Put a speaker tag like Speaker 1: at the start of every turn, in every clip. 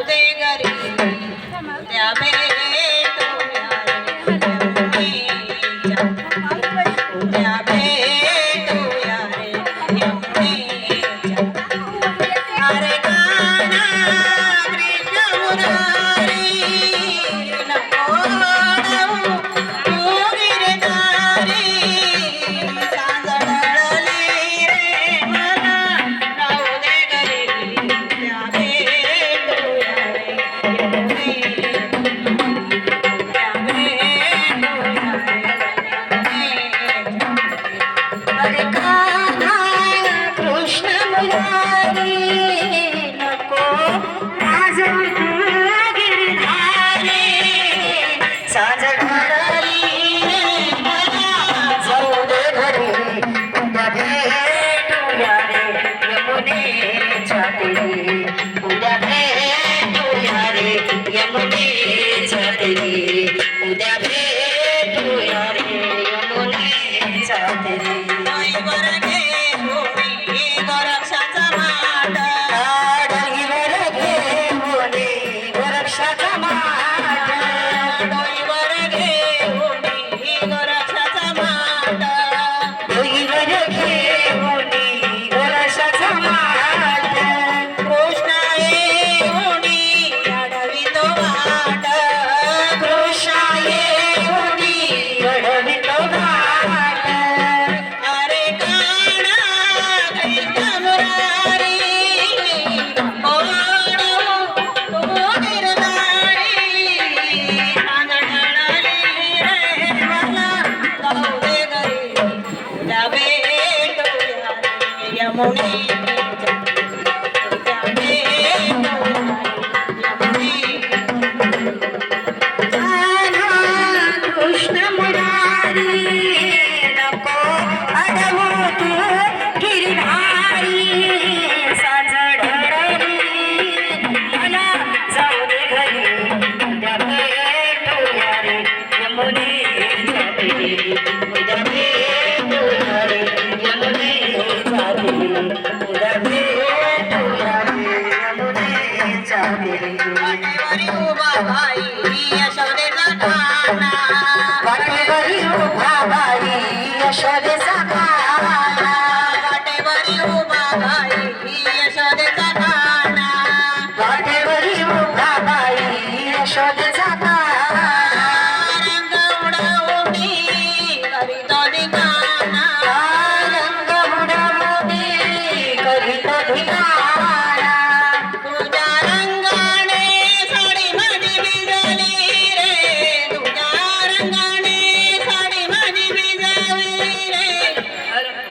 Speaker 1: दे घरी त्या भेटूया रे उद्या भेटूया रे यमुनेच्या अरे काना कृष्ण मुरारी नको रडू तू गिरधारी सांगडळली रे मला राहू दे घरी त्या भेटूया रे अरे कान्हा कृष्ण मुरारी नको राजू तू गिरधारी सांगडळली रे मला जाऊ दे घरी उद्या भेटूया रे यमुनेच्या तीरी उद्या भेटूया रे यमुनेच्या तीरी उद्या भेटूया रे यमुनेच्या तीरी डोईवर घे होणी गोरक्षाचा माठ डोईवर घे होणी गोरक्षाचा माठ डोईवर घे होणी गोरक्षाचा माठ डोईवर घे होणी गोरक्षाचा माठ कृष्णा ये होणी अडवी तो वाट कृष्णा ये होणी अडवी तो वाट अरे काना कृष्ण मुरारी ओढू तू गिरधारी सांगडळली रे मला जाऊ दे घरी उद्या भेटूया रे यमुनेच्या उद्या भेटूया कृष्ण मुरारी नको अडवू तू गिरधारी सांगडळली मला जाऊ दे घरी उद्या भेटूया रे यमुनेच्या तीरी उद्या भेटूया रे यमुनेच्या तीरी उद्या भेटूया रे यमुनेच्या तीरी वाटेवरी उभा बाई यशोदेचा ठाणा वाटेवरी उभा बाई यशोदेचा ठाणा वाटेवरी उभा बाई यशोदेचा ठाणा वाटेवरी उभा बाई यशोदेचा ठाणा रंग उडवूनी करीतो धिंगाणा रंग उडवूनी करीतो धिंगाणा तुझ्या रंगाने साडी माझी भिजली रे तुझ्या रंगाने साडी माझी भिजली रे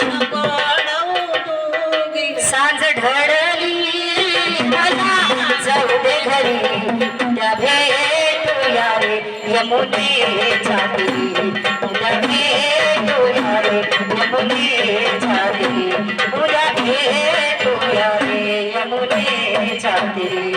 Speaker 1: नको अडवू तू सांज ढळली मला जाऊ दे घरी त्या भेटूया रे यमुनेच्या तीरी उद्या भेटूया रे यमुनेच्या तीरी उद्या भेटूया रे यमुनेच्या तीरी